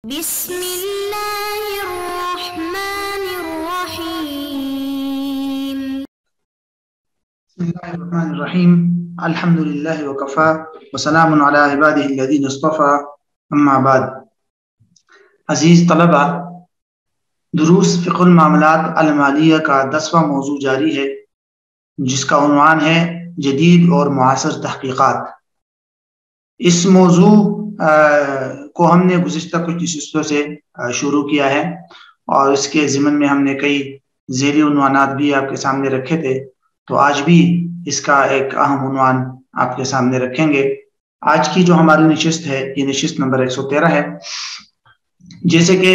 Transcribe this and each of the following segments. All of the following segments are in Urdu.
بسم اللہ الرحمن الرحیم بسم اللہ الرحمن الرحیم الحمد للہ وکفا وسلام علی عبادہ الذین اصطفى اما بعد۔ عزیز طلبہ، دروس فقہ المعاملات المالیہ کا 10واں موضوع جاری ہے، جس کا عنوان ہے جدید اور معاصر تحقیقات۔ اس موضوع کو ہم نے گزشتہ کچھ نشستوں سے شروع کیا ہے اور اس کے ضمن میں ہم نے کئی ذیلی عنوانات بھی آپ کے سامنے رکھے تھے، تو آج بھی اس کا ایک اہم عنوان آپ کے سامنے رکھیں گے۔ آج کی جو ہماری نشست ہے یہ نشست نمبر 113 ہے۔ جیسے کہ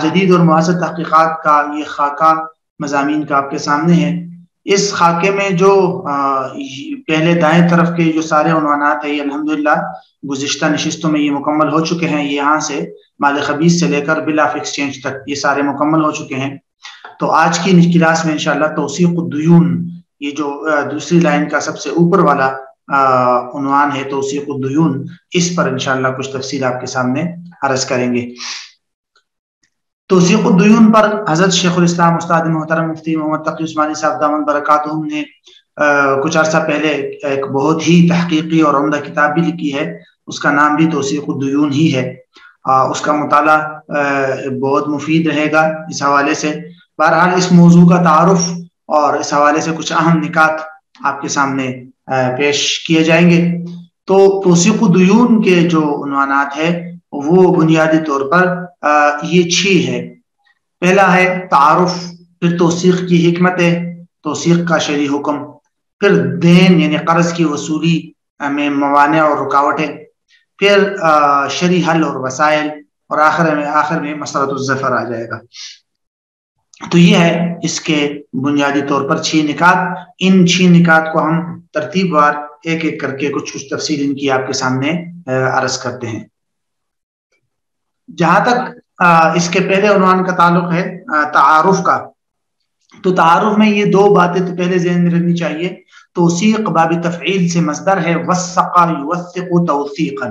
جدید اور معاصر تحقیقات کا یہ خاکہ مضامین کا آپ کے سامنے ہے۔ اس خاکے میں جو پہلے دائیں طرف کے جو سارے عنوانات ہیں یہ الحمدللہ گزشتہ نشستوں میں یہ مکمل ہو چکے ہیں۔ یہ یہاں سے مال خبیث سے لے کر بل آف ایکسچینج تک یہ سارے مکمل ہو چکے ہیں۔ تو آج کی کلاس میں انشاءاللہ توثیق الدیون، یہ جو دوسری لائن کا سب سے اوپر والا عنوان ہے توثیق الدیون، اس پر انشاءاللہ کچھ تفصیل آپ کے سامنے عرض کریں گے۔ توثیق الدیون پر حضرت شیخ الاسلام استاد محترم مفتی محمد تقی عثمانی صاحب دامن برکاتہم نے کچھ عرصہ پہلے ایک بہت ہی تحقیقی اور عمدہ کتاب بھی لکھی ہے، اس کا نام بھی توثیق الدیون ہی ہے۔ اس کا مطالعہ بہت مفید رہے گا اس حوالے سے۔ بہرحال اس موضوع کا تعارف اور اس حوالے سے کچھ اہم نکات آپ کے سامنے پیش کیے جائیں گے۔ تو توثیق الدیون کے جو عنوانات ہے وہ بنیادی طور پر یہ 6 ہے۔ پہلا ہے تعارف، پھر توثیق کی حکمت، توثیق کا شرعی حکم، پھر دین یعنی قرض کی وصولی میں موانع اور رکاوٹیں، پھر شرعی حل اور وسائل، اور آخر میں مسئلۃ الظفر آ جائے گا۔ تو یہ ہے اس کے بنیادی طور پر 6 نکات۔ ان 6 نکات کو ہم ترتیب وار ایک ایک کر کے کچھ تفصیل ان کی آپ کے سامنے عرض کرتے ہیں۔ جہاں تک اس کے پہلے عنوان کا تعلق ہے تعارف کا، تو تعارف میں یہ 2 باتیں تو پہلے ذہن میں رکھنی چاہیے۔ توثیق باب تفعیل سے مصدر ہے وثق یوثق توثیقا،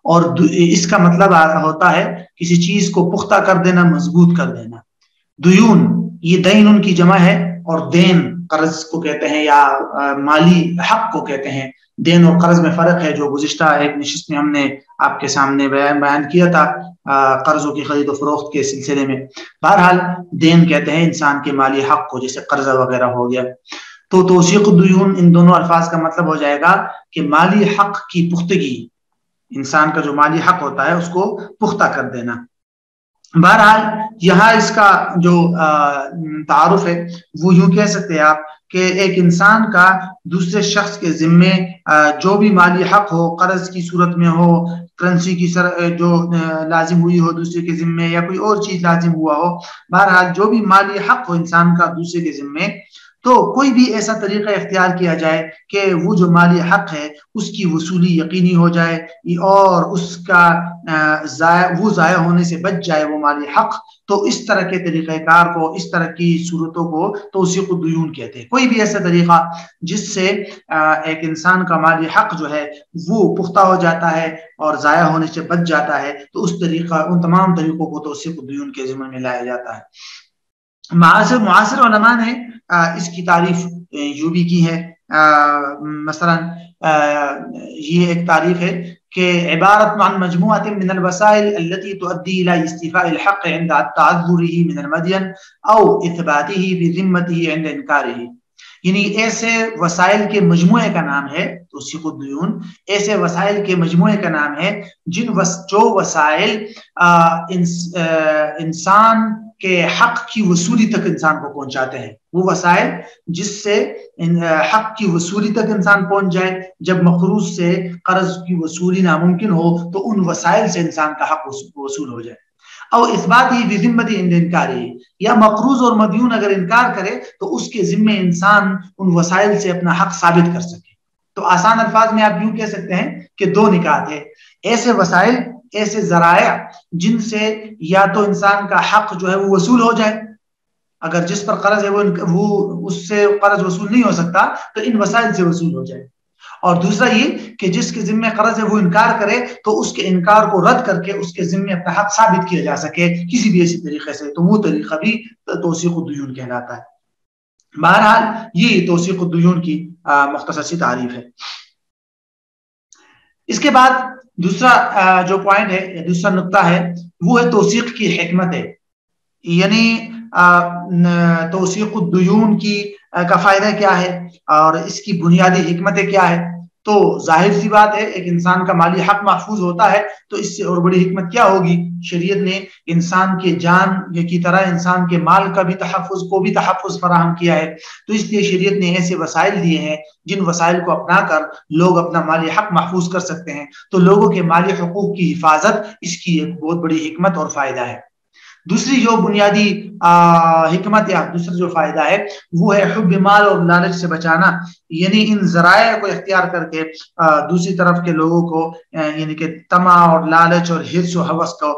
اور اس کا مطلب ہوتا ہے کسی چیز کو پختہ کر دینا، مضبوط کر دینا۔ دیون یہ دین ان کی جمع ہے، اور دین قرض کو کہتے ہیں یا مالی حق کو کہتے ہیں۔ دین اور قرض میں فرق ہے، جو گزشتہ ایک نشست میں ہم نے آپ کے سامنے بیان کیا تھا قرضوں کی خرید و فروخت کے سلسلے میں۔ بہرحال دین کہتے ہیں انسان کے مالی حق کو، جیسے قرضہ وغیرہ ہو گیا۔ تو توثیق الدیون ان دونوں الفاظ کا مطلب ہو جائے گا کہ مالی حق کی پختگی، انسان کا جو مالی حق ہوتا ہے اس کو پختہ کر دینا۔ بہرحال یہاں اس کا جو تعارف ہے وہ یوں کہہ سکتے ہیں آپ کہ ایک انسان کا دوسرے شخص کے ذمے جو بھی مالی حق ہو، قرض کی صورت میں ہو، کرنسی کی جو لازم ہوئی ہو دوسرے کے ذمے، یا کوئی اور چیز لازم ہوا ہو، بہرحال جو بھی مالی حق ہو انسان کا دوسرے کے ذمے، تو کوئی بھی ایسا طریقہ اختیار کیا جائے کہ وہ جو مالی حق ہے اس کی وصولی یقینی ہو جائے اور اس کا وہ ضائع ہونے سے بچ جائے وہ مالی حق، تو اس طرح کے طریقہ کار کو، اس طرح کی صورتوں کو توثیق الدیون کہتے ہیں۔ کوئی بھی ایسا طریقہ جس سے ایک انسان کا مالی حق جو ہے وہ پختہ ہو جاتا ہے اور ضائع ہونے سے بچ جاتا ہے، تو اس طریقہ ان تمام طریقوں کو توثیق الدیون کے ضمن میں لایا جاتا ہے۔ معاصر علماء نے اس کی تعریف یوں بھی کی ہے، مثلا یہ ایک تعریف ہے کہ عبارت عن مجموعة من الوسائل التي تؤدي إلى استيفاء الحق عند تعذره من المدين أو إثباته بذمته عند إنكاره، یعنی ایسے وسائل کے مجموعے کا نام ہے توثیق الدیون۔ ایسے وسائل کے مجموعے کا نام ہے جو وسائل انسان کے حق کی وصولی تک انسان کو پہنچاتے ہیں۔ وہ وسائل جس سے حق کی وصولی تک انسان پہنچ جائے، جب مقروض سے قرض کی وصولی ناممکن ہو تو ان وسائل سے انسان کا حق وصول ہو جائے۔ او اثبات ہی بذمتی عند انکاری، یا مقروض اور مدیون اگر انکار کرے تو اس کے ذمے انسان ان وسائل سے اپنا حق ثابت کر سکے۔ تو آسان الفاظ میں آپ یوں کہہ سکتے ہیں کہ 2 نکات ہے، ایسے وسائل، ایسے ذرائع جن سے یا تو انسان کا حق جو ہے وہ وصول ہو جائے، اگر جس پر قرض ہے وہ اس سے قرض وصول نہیں ہو سکتا تو ان وسائل سے وصول ہو جائے، اور دوسرا یہ کہ جس کے ذمہ قرض ہے وہ انکار کرے تو اس کے انکار کو رد کر کے اس کے ذمہ اپنا حق ثابت کیا جا سکے کسی بھی ایسی طریقے سے، تو وہ طریقہ بھی توثیق الدیون کہلاتا ہے۔ بہرحال یہ توثیق الدیون کی مختصر سی تعریف ہے۔ اس کے بعد دوسرا جو پوائنٹ ہے، دوسرا نقطہ ہے، وہ ہے توثیق کی حکمت ہے، یعنی توثیق الدیون کی کا فائدہ کیا ہے اور اس کی بنیادی حکمتیں کیا ہے۔ تو ظاہر سی بات ہے، ایک انسان کا مالی حق محفوظ ہوتا ہے تو اس سے اور بڑی حکمت کیا ہوگی؟ شریعت نے انسان کے جان کی طرح انسان کے مال کا بھی تحفظ فراہم کیا ہے، تو اس لیے شریعت نے ایسے وسائل دیے ہیں جن وسائل کو اپنا کر لوگ اپنا مالی حق محفوظ کر سکتے ہیں۔ تو لوگوں کے مالی حقوق کی حفاظت اس کی ایک بہت بڑی حکمت اور فائدہ ہے۔ دوسری جو بنیادی حکمت یا دوسرا جو فائدہ ہے وہ ہے حب مال اور لالچ سے بچانا، یعنی ان ذرائع کو اختیار کر کے دوسری طرف کے لوگوں کو یعنی کہ طمع اور لالچ اور حرص و ہوس کو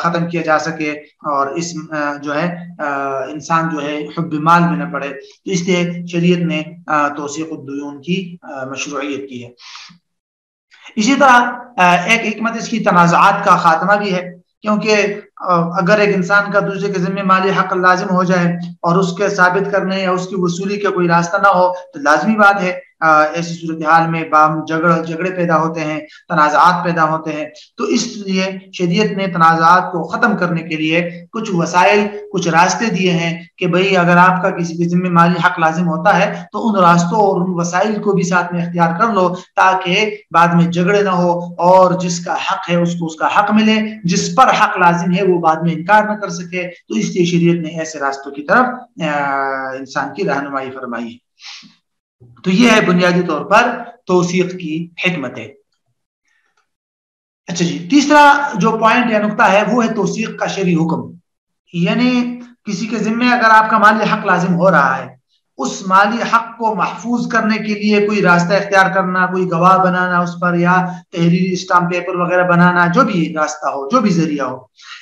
ختم کیا جا سکے اور اس جو ہے انسان جو ہے حب مال میں نہ پڑے، تو اس لیے شریعت نے توثیق الدیون کی مشروعیت کی ہے۔ اسی طرح ایک حکمت اس کی تنازعات کا خاتمہ بھی ہے، کیونکہ اگر ایک انسان کا دوسرے کے ذمہ مالی حق لازم ہو جائے اور اس کے ثابت کرنے یا اس کی وصولی کا کوئی راستہ نہ ہو تو لازمی بات ہے ایسی صورتحال میں جھگڑے پیدا ہوتے ہیں، تنازعات پیدا ہوتے ہیں۔ تو اس لیے شریعت نے تنازعات کو ختم کرنے کے لیے کچھ وسائل، کچھ راستے دیے ہیں کہ بھئی اگر آپ کا کسی کے ذمہ مالی حق لازم ہوتا ہے تو ان راستوں اور ان وسائل کو بھی ساتھ میں اختیار کر لو تاکہ بعد میں جھگڑے نہ ہو اور جس کا حق ہے اس کو اس کا حق ملے، جس پر حق لازم ہے وہ بعد میں انکار نہ کر سکے۔ تو اس لیے شریعت نے ایسے راستوں کی طرف انسان کی رہنمائی فرمائی ہے۔ تو یہ ہے بنیادی طور پر توثیق کی حکمت ہے۔ اچھا جی، تیسرا جو پوائنٹ یا نقطہ ہے وہ ہے توثیق کا شرعی حکم، یعنی کسی کے ذمہ اگر آپ کا مالی حق لازم ہو رہا ہے، اس مالی حق کو محفوظ کرنے کے لیے کوئی راستہ اختیار کرنا، کوئی گواہ بنانا اس پر یا تحریری اسٹامپ پیپر وغیرہ بنانا، جو بھی راستہ ہو، جو بھی ذریعہ ہو،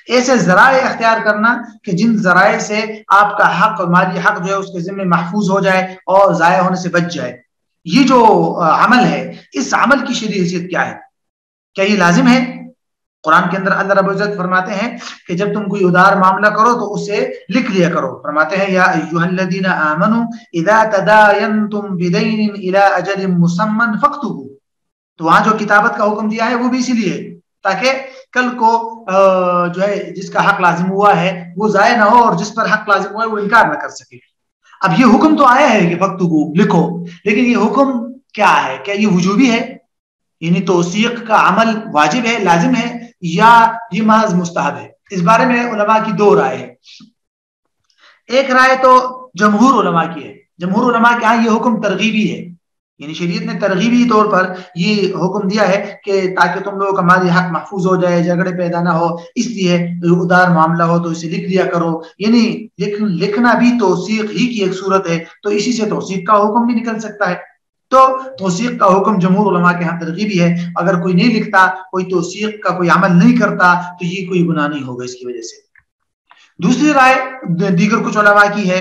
ایسے ذرائع اختیار کرنا کہ جن ذرائع سے آپ کا حق اور مالی حق جو ہے اس کے ذمہ محفوظ ہو جائے اور ضائع ہونے سے بچ جائے۔ یہ جو عمل ہے، اس عمل کی شرعی حیثیت کیا ہے؟ کیا یہ لازم ہے؟ قرآن کے اندر اللہ رب العزت فرماتے ہیں کہ جب تم کوئی ادار معاملہ کرو تو اسے لکھ لیا کرو۔ فرماتے ہیں یا ایھا الذین آمنوا اذا تداینتم بدین الی اجل مسمى فاکتبوا، تو وہاں جو کتابت کا حکم دیا ہے وہ بھی اسی لیے تاکہ کل کو جو ہے جس کا حق لازم ہوا ہے وہ ضائع نہ ہو اور جس پر حق لازم ہوا ہے وہ انکار نہ کر سکے۔ اب یہ حکم تو آیا ہے کہ فاکتبوا، لکھو، لیکن یہ حکم کیا ہے؟ کیا یہ وجوبی ہے، یعنی توثیق کا عمل واجب ہے، لازم ہے، یا یہ محض مستحب ہے؟ اس بارے میں علماء کی دو رائے ہے۔ ایک رائے تو جمہور علماء کی ہے، جمہور علماء کے ہاں یہ حکم ترغیبی ہے، یعنی شریعت نے ترغیبی طور پر یہ حکم دیا ہے کہ تاکہ تم لوگوں کا مالی حق محفوظ ہو جائے، جھگڑے پیدا نہ ہو، اس لیے ادار معاملہ ہو تو اسے لکھ لیا کرو، یعنی لکھنا بھی توثیق ہی کی ایک صورت ہے، تو اسی سے توثیق کا حکم بھی نکل سکتا ہے۔ تو توثیق کا حکم جمہور علماء کے ہاں ترغیبی ہے، اگر کوئی نہیں لکھتا، کوئی توثیق کا کوئی عمل نہیں کرتا تو یہ کوئی گناہ نہیں ہوگا اس کی وجہ سے۔ دوسری رائے دیگر کچھ علماء کی ہے،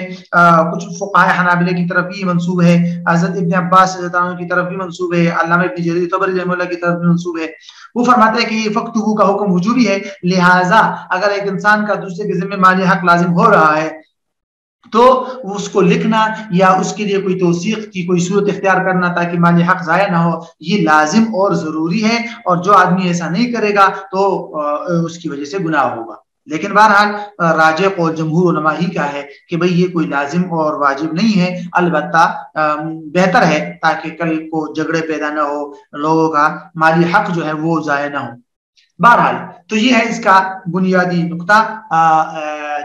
کچھ فقہاء حنابلہ کی طرف بھی منسوب ہے، حضرت ابن عباس رضی اللہ عنہ کی طرف بھی منسوب ہے، علامہ ابن جریر طبری رحمہ اللہ کی طرف بھی منسوب ہے۔ وہ فرماتے ہیں کہ یہ فاکتبوا کا حکم وجوبی ہے، لہٰذا اگر ایک انسان کا دوسرے کے ذمہ مالی حق لازم ہو رہا ہے تو اس کو لکھنا یا اس کے لیے کوئی توثیق کی کوئی صورت اختیار کرنا تاکہ مالی حق ضائع نہ ہو، یہ لازم اور ضروری ہے، اور جو آدمی ایسا نہیں کرے گا تو اس کی وجہ سے گناہ ہوگا۔ لیکن بہرحال راجح قول جمہور علماء ہی کا ہے کہ بھئی یہ کوئی لازم اور واجب نہیں ہے، البتہ بہتر ہے تاکہ کل کو جھگڑے پیدا نہ ہو، لوگوں کا مالی حق جو ہے وہ ضائع نہ ہو۔ بہرحال تو یہ ہے اس کا بنیادی نقطہ،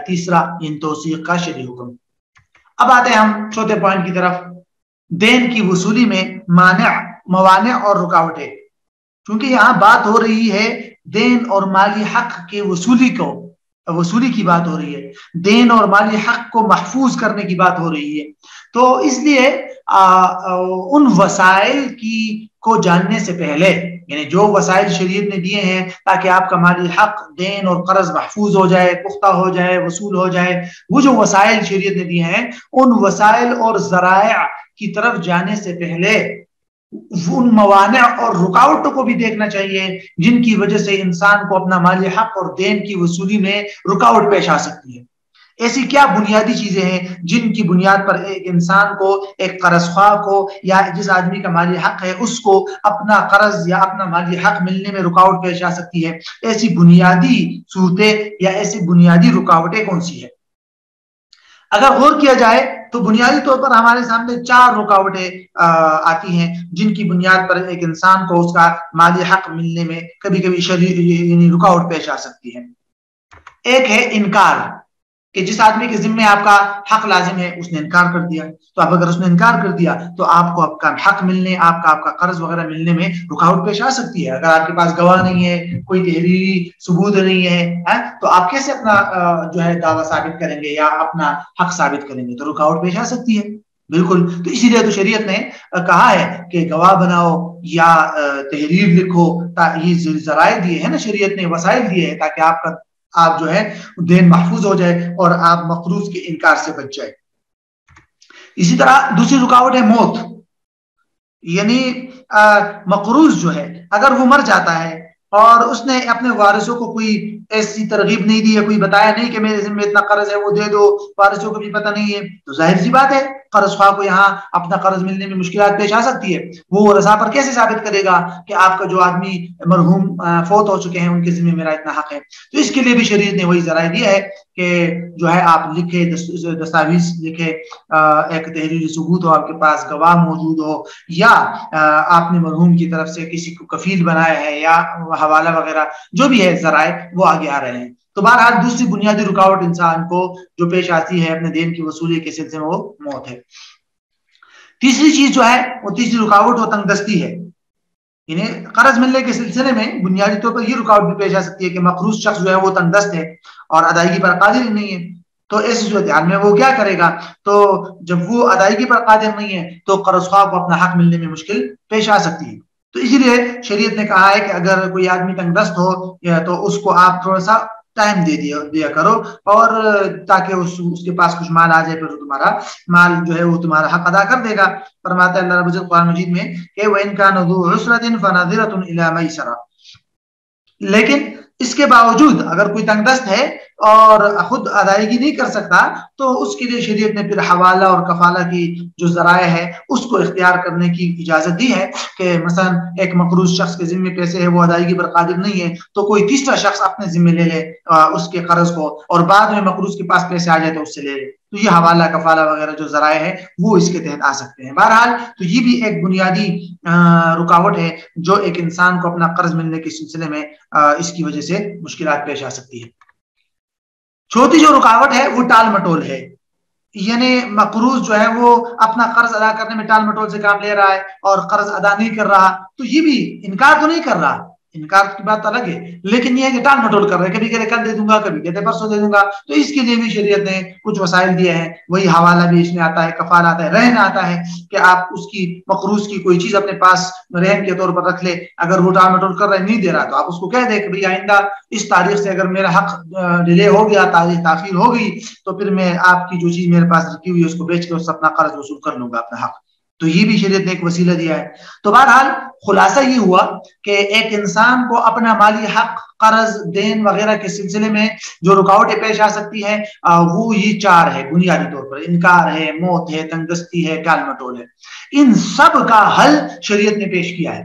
تیسرا ان توثیق کا شرعی حکم۔ اب آتے ہیں ہم چوتھے پوائنٹ کی طرف، دین کی وصولی میں موانع اور رکاوٹیں۔ کیونکہ یہاں بات ہو رہی ہے دین اور مالی حق کے وصولی کی بات ہو رہی ہے، دین اور مالی حق کو محفوظ کرنے کی بات ہو رہی ہے، تو اس لیے ان وسائل کو جاننے سے پہلے، یعنی جو وسائل شریعت نے دیے ہیں تاکہ آپ کا مالی حق، دین اور قرض محفوظ ہو جائے، پختہ ہو جائے، وصول ہو جائے، وہ جو وسائل شریعت نے دیے ہیں ان وسائل اور ذرائع کی طرف جانے سے پہلے ان موانع اور رکاوٹوں کو بھی دیکھنا چاہیے جن کی وجہ سے انسان کو اپنا مالی حق اور دین کی وصولی میں رکاوٹ پیش آ سکتی ہے۔ ایسی کیا بنیادی چیزیں ہیں جن کی بنیاد پر ایک انسان کو، ایک قرض خواہ کو، یا جس آدمی کا مالی حق ہے اس کو اپنا قرض یا اپنا مالی حق ملنے میں رکاوٹ پیش آ سکتی ہے؟ ایسی بنیادی صورتیں یا ایسی بنیادی رکاوٹیں کون سی ہے؟ اگر غور کیا جائے تو بنیادی طور پر ہمارے سامنے 4 رکاوٹیں آتی ہیں جن کی بنیاد پر ایک انسان کو اس کا مالی حق ملنے میں کبھی کبھی یعنی رکاوٹ پیش آ سکتی ہے۔ ایک ہے انکار، کہ جس آدمی کے ذمے آپ کا حق لازم ہے اس نے انکار کر دیا، تو اب اگر اس نے انکار کر دیا تو آپ کو آپ کا حق ملنے، آپ کا قرض وغیرہ ملنے میں رکاوٹ پیش آ سکتی ہے۔ اگر آپ کے پاس گواہ نہیں ہے، کوئی تحریری ثبوت نہیں ہے، تو آپ کیسے اپنا جو ہے دعویٰ ثابت کریں گے یا اپنا حق ثابت کریں گے؟ تو رکاوٹ پیش آ سکتی ہے، بالکل۔ تو اسی لیے تو شریعت نے کہا ہے کہ گواہ بناؤ یا تحریر لکھو، یہ ذرائع دیے ہیں نا شریعت نے، وسائل دیے ہیں تاکہ آپ جو ہے دین محفوظ ہو جائے اور آپ مقروض کے انکار سے بچ جائے۔ اسی طرح دوسری رکاوٹ ہے موت، یعنی مقروض جو ہے اگر وہ مر جاتا ہے اور اس نے اپنے وارثوں کو کوئی ایسی ترغیب نہیں دی ہے، کوئی بتایا نہیں کہ میرے ذمہ اتنا قرض ہے وہ دے دو، وارثوں کو بھی پتہ نہیں ہے، تو ظاہر سی بات ہے قرض خواہ کو یہاں اپنا قرض ملنے میں مشکلات پیش آ سکتی ہے۔ وہ رضا پر کیسے ثابت کرے گا کہ آپ کا جو آدمی مرحوم فوت ہو چکے ہیں ان کے ذمہ میرا اتنا حق ہے؟ تو اس کے لیے بھی شریعت نے وہی ذرائع دیا ہے کہ جو ہے آپ لکھے، دستاویز لکھے، ایک تحریری ثبوت ہو، آپ کے پاس گواہ موجود ہو، یا آپ نے مرحوم کی طرف سے کسی کو کفیل بنایا ہے یا حوالہ وغیرہ جو بھی ہے ذرائع وہ آگے آ رہے ہیں۔ تو بہرحال دوسری بنیادی رکاوٹ انسان کو جو پیش آتی ہے اپنے دین کی وصولی کے سلسلے میں وہ موت ہے۔ تیسری چیز جو ہے وہ تیسری رکاوٹ وہ تنگ دستی ہے، یعنی قرض ملنے کے سلسلے میں بنیادی طور پر یہ رکاوٹ بھی پیش آ سکتی ہے کہ مقروض شخص جو ہے وہ تنگ دست ہے اور ادائیگی پر قادر نہیں ہے، تو ایسی صورتحال میں وہ کیا کرے گا؟ تو جب وہ ادائیگی پر قادر نہیں ہے تو قرض خواہ کو اپنا حق ملنے میں مشکل پیش آ سکتی ہے۔ تو اسی لیے شریعت نے کہا ہے کہ اگر کوئی آدمی تنگ دست ہو تو اس کو آپ تھوڑا سا ٹائم دیا کرو، اور تاکہ اس کے پاس کچھ مال آ جائے، پھر تمہارا مال جو ہے وہ تمہارا حق ادا کر دے گا۔ فرماتا ہے اللہ رب العزت قرآن مجید میں کہ وَإِن كَانَ ذُو عُسْرَةٍ فَنَظِرَةٌ إِلَىٰ مَيْسَرَةٍ، لیکن اس کے باوجود اگر کوئی تنگ دست ہے اور خود ادائیگی نہیں کر سکتا تو اس کے لیے شریعت نے پھر حوالہ اور کفالہ کی جو ذرائع ہے اس کو اختیار کرنے کی اجازت دی ہے کہ مثلا ایک مقروض شخص کے ذمے پیسے ہے، وہ ادائیگی پر قادر نہیں ہے، تو کوئی تیسرا شخص اپنے ذمے لے لے اس کے قرض کو، اور بعد میں مقروض کے پاس پیسے آ جائے تو اس سے لے لے۔ تو یہ حوالہ کفالہ وغیرہ جو ذرائع ہے وہ اس کے تحت آ سکتے ہیں۔ بہرحال تو یہ بھی ایک بنیادی رکاوٹ ہے جو ایک انسان کو اپنا قرض ملنے کے سلسلے میں اس کی وجہ سے مشکلات پیش آ سکتی ہے۔ چوتھی جو رکاوٹ ہے وہ ٹال مٹول ہے، یعنی مقروض جو ہے وہ اپنا قرض ادا کرنے میں ٹال مٹول سے کام لے رہا ہے اور قرض ادا نہیں کر رہا، تو یہ بھی انکار تو نہیں کر رہا، انکار کی بات الگ ہے، لیکن یہ ہے کہ ٹال مٹول کر رہے ہیں، کبھی کہتے کل دے دوں گا، کبھی کہتے پرسوں دے دوں گا۔ تو اس کے لیے بھی شریعت نے کچھ وسائل دیے ہیں، وہی حوالہ بھی اس میں آتا ہے، کفالہ آتا ہے، رہن آتا ہے کہ آپ اس کی مقروض کی کوئی چیز اپنے پاس رہن کے طور پر رکھ لے، اگر وہ ٹال مٹول کر رہا ہے نہیں دے رہا تو آپ اس کو کہہ دیں کہ بھئی آئندہ اس تاریخ سے اگر میرا حق ڈیلے ہو گیا، تاریخ تاخیر ہو گئی، تو پھر میں آپ کی جو چیز میرے پاس رکھی ہوئی ہے اس کو بیچ کے اس سے اپنا قرض وصول کر لوں گا، اپنا حق۔ تو یہ بھی شریعت نے ایک وسیلہ دیا ہے۔ تو بہرحال خلاصہ یہ ہوا کہ ایک انسان کو اپنا مالی حق، قرض، دین وغیرہ کے سلسلے میں جو رکاوٹیں پیش آ سکتی ہیں وہ یہ 4 ہے بنیادی طور پر: انکار ہے، موت ہے، تنگ دستی ہے، ٹال مٹول ہے۔ ان سب کا حل شریعت نے پیش کیا ہے،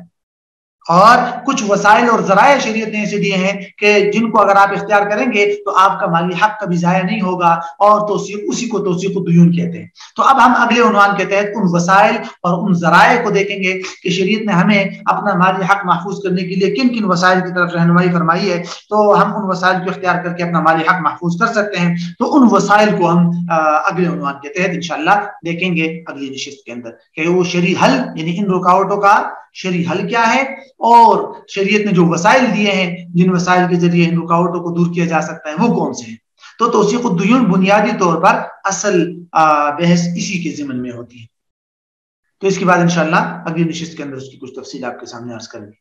اور کچھ وسائل اور ذرائع شریعت نے ایسے دیے ہیں کہ جن کو اگر آپ اختیار کریں گے تو آپ کا مالی حق کبھی ضائع نہیں ہوگا، اور اسی کو توثیق الدیون کہتے ہیں۔ تو اب ہم اگلے عنوان کے تحت ان وسائل اور ان ذرائع کو دیکھیں گے کہ شریعت نے ہمیں اپنا مالی حق محفوظ کرنے کے لیے کن کن وسائل کی طرف رہنمائی فرمائی ہے، تو ہم ان وسائل کو اختیار کر کے اپنا مالی حق محفوظ کر سکتے ہیں۔ تو ان وسائل کو ہم اگلے عنوان کے تحت انشاءاللہ دیکھیں گے اگلی نشست کے اندر کہ وہ شرعی حل، یعنی ان رکاوٹوں کا شرعی حل کیا ہے، اور شریعت نے جو وسائل دیے ہیں جن وسائل کے ذریعے ان رکاوٹوں کو دور کیا جا سکتا ہے وہ کون سے ہیں۔ تو توثیق الدیون بنیادی طور پر اصل بحث اسی کے ضمن میں ہوتی ہے۔ تو اس کے بعد انشاءاللہ اگلی نشست کے اندر اس کی کچھ تفصیل آپ کے سامنے عرض کریں گے۔